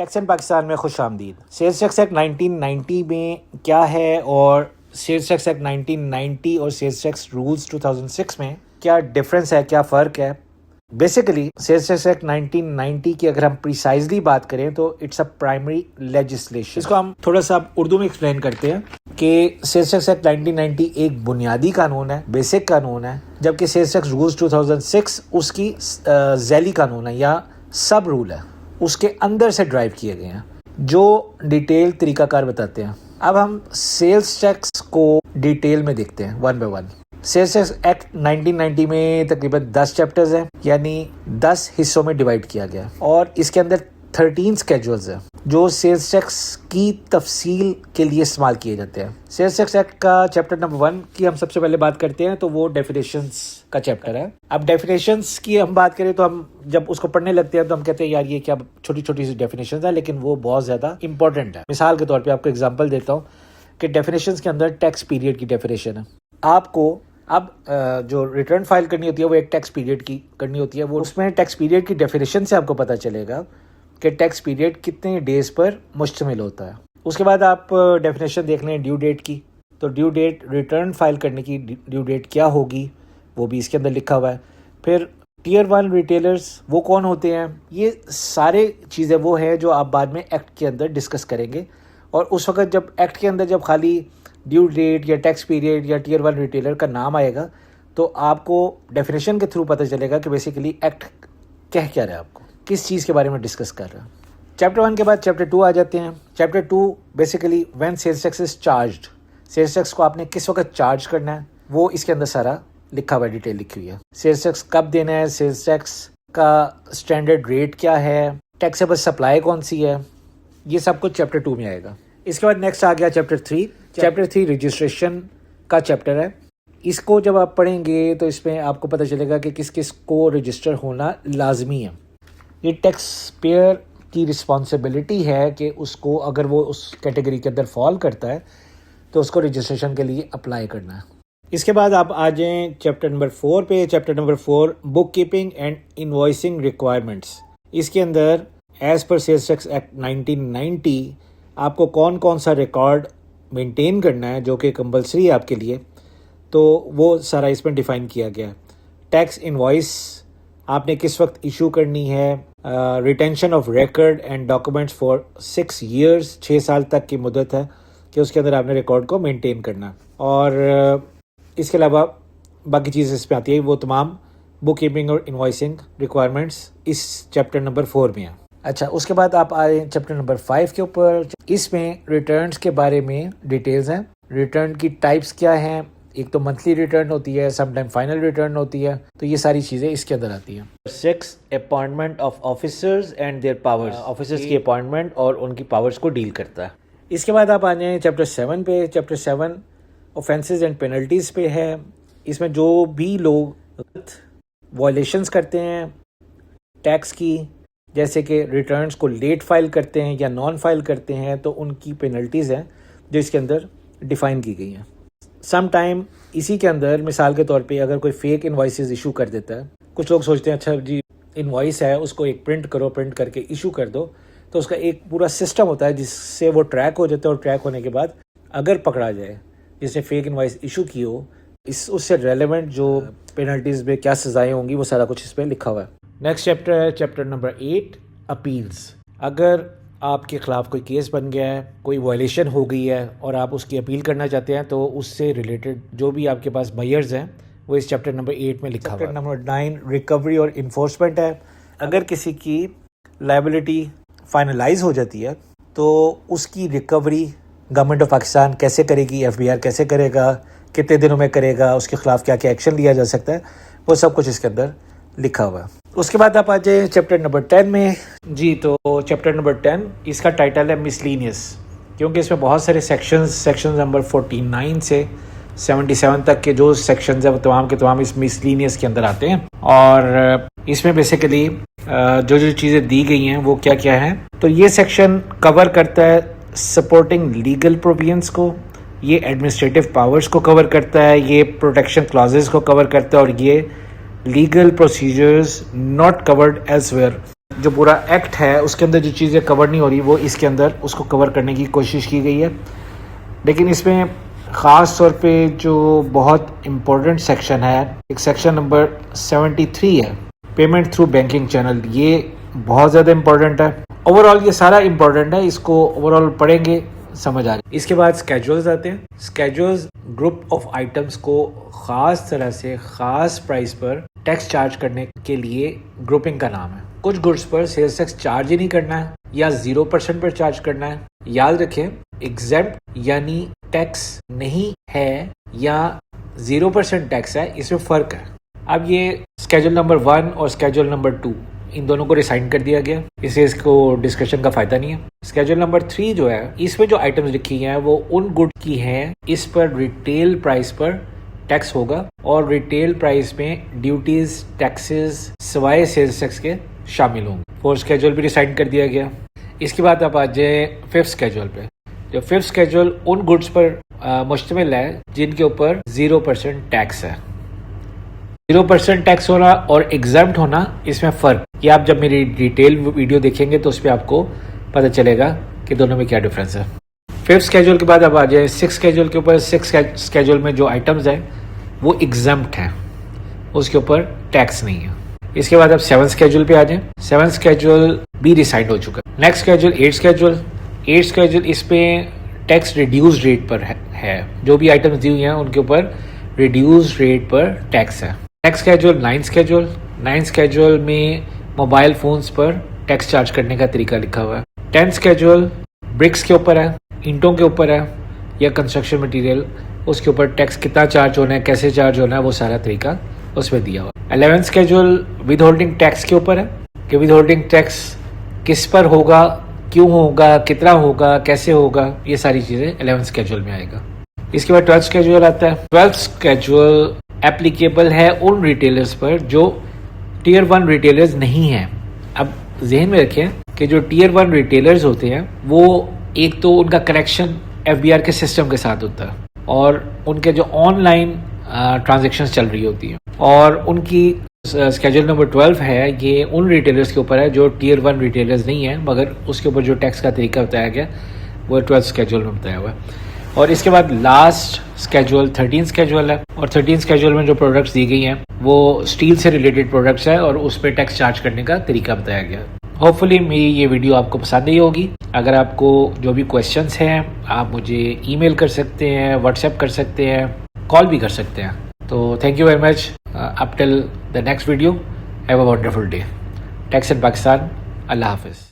Tax and Pakistan میں خوش آمدید۔ سیلز ٹیکس ایکٹ 1990 میں کیا ہے اور سیلز ٹیکس ایکٹ 1990 اور سیلز ٹیکس رولز 2006 میں کیا ڈفرینس ہے، کیا فرق ہے؟ بیسیکلی سیلز ٹیکس ایکٹ 1990 کی اگر ہم پریسائزلی بات کریں تو اٹس اے پرائمری لیجسلیشن۔ اس کو ہم تھوڑا سا اردو میں ایکسپلین کرتے ہیں کہ سیلز ٹیکس ایکٹ 1990 ایک بنیادی قانون ہے، بیسک قانون ہے، جبکہ سیلز ٹیکس رولز 2006 اس کی ذیلی قانون ہے یا سب رول ہے، اس کے اندر سے ڈرائیو کیے گئے ہیں جو ڈیٹیل طریقہ کار بتاتے ہیں۔ اب ہم سیلز ٹیکس کو ڈیٹیل میں دیکھتے ہیں one by one. Sales tax act 1990 میں تقریباً 10 چیپٹرز ہیں، یعنی 10 حصوں میں ڈیوائڈ کیا گیا، اور اس کے اندر 13 اسکیجولز ہیں جو سیلز ٹیکس کی تفصیل کے لیے استعمال کیے جاتے ہیں۔ سیلز ٹیکس ایکٹ کا چیپٹر نمبر 1 کی ہم سب سے پہلے بات کرتے ہیں تو وہ ڈیفینیشنز کا چیپٹر ہے۔ اب ڈیفینیشنز کی ہم بات کریں تو ہم جب اس کو پڑھنے لگتے ہیں تو ہم کہتے ہیں یار یہ کیا چھوٹی چھوٹی سی ڈیفینیشنز ہیں، لیکن وہ بہت زیادہ امپورٹنٹ ہے۔ مثال کے طور پہ آپ کو ایگزامپل دیتا ہوں کہ ڈیفینیشنز کے اندر ٹیکس پیریڈ کی ڈیفینیشن ہے۔ آپ کو اب جو ریٹرن فائل کرنی ہوتی ہے وہ ایک ٹیکس پیریڈ کی کرنی ہوتی ہے، وہ اس میں ٹیکس پیریڈ کی ڈیفینیشن سے آپ کو پتہ چلے گا کہ ٹیکس پیریڈ کتنے ڈیز پر مشتمل ہوتا ہے۔ اس کے بعد آپ ڈیفینیشن دیکھ لیں ڈیو ڈیٹ کی، تو ڈیو ڈیٹ ریٹرن فائل کرنے کی ڈیو ڈیٹ کیا ہوگی وہ بھی اس کے اندر لکھا ہوا ہے۔ پھر ٹیئر 1 ریٹیلرز وہ کون ہوتے ہیں، یہ سارے چیزیں وہ ہیں جو آپ بعد میں ایکٹ کے اندر ڈسکس کریں گے، اور اس وقت جب ایکٹ کے اندر جب خالی ڈیو ڈیٹ یا ٹیکس پیریڈ یا ٹیئر 1 ریٹیلر کا نام آئے گا تو آپ کو ڈیفینیشن کے تھرو پتہ چلے گا کہ بیسیکلی ایکٹ کہہ کیا رہا ہے، آپ کو کس چیز کے بارے میں ڈسکس کر رہا ہے۔ چیپٹر 1 کے بعد چیپٹر 2 آ جاتے ہیں۔ Chapter 2 basically when sales tax is charged, sales tax کو آپ نے کس وقت چارج کرنا ہے وہ اس کے اندر سارا لکھا ہوا ہے، ڈیٹیل لکھی ہوئی ہے۔ سیلز ٹیکس کب دینا ہے، سیلز ٹیکس کا اسٹینڈرڈ ریٹ کیا ہے، ٹیکسیبل سپلائی کون سی ہے، یہ سب کچھ چیپٹر 2 میں آئے گا۔ اس کے بعد نیکسٹ آ گیا چیپٹر 3۔ چیپٹر 3 رجسٹریشن کا چیپٹر ہے۔ اس کو جب آپ پڑھیں گے تو اس میں آپ کو پتہ چلے گا کہ کس کس کو رجسٹر ہونا لازمی ہے۔ یہ ٹیکس پیئر کی رسپانسبلٹی ہے کہ اس کو اگر وہ اس کیٹیگری کے اندر فال کرتا ہے تو اس کو رجسٹریشن کے لیے اپلائی کرنا ہے۔ اس کے بعد آپ آ جائیں چیپٹر نمبر 4 پہ۔ Chapter number 4 book keeping and invoicing requirements. اس کے اندر as per sales tax act 1990 آپ کو کون کون سا ریکارڈ مینٹین کرنا ہے جو کہ کمپلسری ہے آپ کے لیے، تو وہ سارا اس میں ڈیفائن کیا گیا ہے۔ ٹیکس انوائس آپ نے کس وقت ایشو کرنی ہے، retention of record and documents for 6 years, 6 سال تک کی مدت ہے کہ اس کے اندر آپ نے ریکارڈ کو مینٹین کرنا ہے، اور اس کے علاوہ باقی چیزیں اس پہ آتی ہے، وہ تمام بک کیپنگ اور انوائسنگ ریکوائرمنٹس اس چیپٹر نمبر 4 میں ہیں۔ اچھا، اس کے بعد آپ آئے چیپٹر نمبر 5 کے اوپر۔ اس میں ریٹرنز کے بارے میں ڈیٹیلز ہیں۔ ریٹرن کی ٹائپس کیا ہیں، ایک تو منتھلی ریٹرن ہوتی ہے، سم ٹائم فائنل ریٹرن ہوتی ہے، تو یہ ساری چیزیں اس کے اندر آتی ہیں۔ 6 appointment of officers and their powers, officers کی اپائنٹمنٹ اور ان کی پاورز کو ڈیل کرتا ہے۔ اس کے بعد آپ آ جائیں چیپٹر 7 پہ۔ چیپٹر 7 اوفینسز اینڈ پینلٹیز پہ ہے۔ اس میں جو بھی لوگ وائلیشنز کرتے ہیں ٹیکس کی، جیسے کہ ریٹرنز کو لیٹ فائل کرتے ہیں یا نان فائل کرتے ہیں، تو ان کی پینلٹیز ہیں جو اس کے اندر ڈیفائن کی گئی ہیں۔ سم ٹائم اسی کے اندر مثال کے طور پہ اگر کوئی فیک انوائسز ایشو کر دیتا ہے، کچھ لوگ سوچتے ہیں اچھا جی انوائس ہے اس کو ایک پرنٹ کرو، پرنٹ کر کے ایشو کر دو، تو اس کا ایک پورا سسٹم ہوتا ہے جس سے وہ ٹریک ہو جاتا ہے، اور ٹریک ہونے کے بعد اگر پکڑا جائے جس نے فیک انوائس ایشو کی ہو، اس سے ریلیونٹ جو پینلٹیز میں کیا سزائیں ہوں گی وہ سارا کچھ اس پہ لکھا ہوا ہے۔ نیکسٹ چیپٹر ہے چیپٹر نمبر 8 اپیلز۔ اگر آپ کے خلاف کوئی کیس بن گیا ہے، کوئی وائلیشن ہو گئی ہے اور آپ اس کی اپیل کرنا چاہتے ہیں، تو اس سے ریلیٹڈ جو بھی آپ کے پاس بائرز ہیں وہ اس چیپٹر نمبر 8 میں لکھا ہوا ہے۔ چیپٹر نمبر 9 ریکوری اور انفورسمنٹ ہے۔ اگر کسی کی لائبلٹی فائنلائز ہو جاتی ہے تو اس کی ریکوری گورنمنٹ آف پاکستان کیسے کرے گی، FBR کیسے کرے گا، کتنے دنوں میں کرے گا، اس کے خلاف کیا کیا ایکشن لیا جا سکتا ہے، وہ سب کچھ اس کے اندر لکھا ہوا ہے۔ اس کے بعد آپ آ جائیں چیپٹر نمبر 10 میں۔ جی، تو چیپٹر نمبر 10 اس کا ٹائٹل ہے مسلینیس، کیونکہ اس میں بہت سارے سیکشنز نمبر 49 سے 77 تک کے جو سیکشنز ہیں وہ تمام کے تمام اس مسلینیس کے اندر آتے ہیں، اور اس میں بیسیکلی جو چیزیں دی گئی ہیں وہ کیا کیا ہیں، تو یہ سیکشن کور کرتا ہے سپورٹنگ لیگل پروویژنس کو، یہ ایڈمنسٹریٹو پاورز کو کور کرتا ہے، یہ پروٹیکشن کلازز کو کور کرتا ہے، اور یہ legal procedures not covered elsewhere جو پورا ایکٹ ہے اس کے اندر جو چیزیں کور نہیں ہو رہی وہ اس کے اندر اس کو کور کرنے کی کوشش کی گئی ہے. لیکن اس میں خاص طور پہ جو بہت امپورٹنٹ سیکشن ہے، ایک سیکشن نمبر 73 ہے، پیمنٹ تھرو بینکنگ چینل. یہ بہت زیادہ امپورٹنٹ ہے. اوور آل یہ سارا امپورٹنٹ ہے، اس کو اوور آل پڑھیں گے سمجھ آ جائے. اس کے بعد اسکیجولز آتے ہیں. اسکیجولز گروپ آف آئٹمس کو خاص طرح سے خاص پرائس پر ٹیکس چارج کرنے کے لیے گروپنگ کا نام ہے. کچھ گڈس پر سیلز ٹیکس چارج ہی نہیں کرنا ہے یا 0% پر چارج کرنا ہے. یاد رکھیں ایگزیمپٹ یعنی ٹیکس نہیں ہے یا 0% ٹیکس ہے، اس میں فرق ہے. اب یہ اسکیجول نمبر 1 اور اسکیجول نمبر 2 ان دونوں کو ریسائن کر دیا گیا، اس سے اس کو ڈسکشن کا فائدہ نہیں ہے. اسکیجول نمبر 3 جو ہے اس میں جو آئٹمز لکھی ہیں وہ ان گڈ کی ہیں، اس پر ریٹیل پرائس پر ٹیکس ہوگا اور ریٹیل پرائس میں ڈیوٹیز ٹیکسز سوائے سیلز ٹیکس کے شامل ہوں گے. 4 اسکیجول بھی ریسائن کر دیا گیا. اس کے بعد آپ آ جائیں 5 اسکیجول پہ. جو 5 اسکیجول ان گڈس پر مشتمل ہے جن کے اوپر 0% ٹیکس ہے. 0% ٹیکس ہونا اور ایگزمپٹ ہونا اس میں فرق، یہ آپ جب میری ڈیٹیل ویڈیو دیکھیں گے تو اس پہ آپ کو پتہ چلے گا کہ دونوں میں کیا ڈفرینس ہے. 5 اسکیجول کے بعد اب آ جائیں 6 اسکیجول کے اوپر. 6 اسکیجول میں جو آئٹمز ہیں وہ ایگزمپٹ ہیں، اس کے اوپر ٹیکس نہیں ہے. اس کے بعد اب 7 اسکیجول پہ آ جائیں. 7 اسکیجول بھی ریسائنڈ ہو چکا. Next schedule 8 schedule. 8 اسکیجول اس پہ ٹیکس ریڈیوز ریٹ پر ہے، جو بھی آئٹمز دی ہوئی ہیں ان کے اوپر ریڈیوز ریٹ پر ٹیکس ہے. Next schedule 9 schedule. 9 اسکیجول میں موبائل فونز پر ٹیکس چارج کرنے کا طریقہ لکھا ہوا ہے. 10 اسکیجول برکس کے اوپر ہے، اینٹوں کے اوپر ہے یا کنسٹرکشن مٹیریل، اس کے اوپر ٹیکس کتنا چارج ہونا ہے، کیسے چارج ہونا ہے، وہ سارا طریقہ اس میں دیا ہوا. 11 اسکیجول ود ہولڈنگ ٹیکس کے اوپر ہے کہ ود ہولڈنگ ٹیکس کس پر ہوگا، کیوں ہوگا، کتنا ہوگا، کیسے ہوگا، یہ ساری چیزیں 11 اسکیجول میں آئے گا. اس کے بعد 12 اسکیجول آتا ہے. 12 اسکیجول اپلیکیبل ہے ان ریٹیلرز پر جو ٹیئر 1 ریٹیلرز نہیں ہیں. اب ذہن میں رکھیں کہ جو ٹیئر 1 ریٹیلرز ہوتے ہیں وہ ایک تو ان کا کنیکشن FBR کے سسٹم کے ساتھ ہوتا ہے اور ان کے جو آن لائن ٹرانزیکشنز چل رہی ہوتی ہیں، اور ان کی اسکیجول نمبر 12 ہے یہ ان ریٹیلرز کے اوپر ہے جو ٹیئر 1 ریٹیلرز نہیں ہیں، مگر اس کے اوپر جو ٹیکس کا طریقہ بتایا گیا وہ 12 اسکیجول میں بتایا ہوا ہے. اور اس کے بعد لاسٹ اسکیجول 13 اسکیجول ہے، اور 13 اسکیجول میں جو پروڈکٹس دی گئی ہیں وہ اسٹیل سے ریلیٹڈ پروڈکٹس ہیں اور اس پہ ٹیکس چارج کرنے کا طریقہ بتایا گیا. ہوپ فلی میری یہ ویڈیو آپ کو پسند نہیں ہوگی. اگر آپ کو جو بھی کویشچنس ہیں آپ مجھے ای میل کر سکتے ہیں، واٹس ایپ کر سکتے ہیں، کال بھی کر سکتے ہیں. تو thank you very much. Up till the next video have a wonderful day. Tax in Pakistan. اللہ حافظ.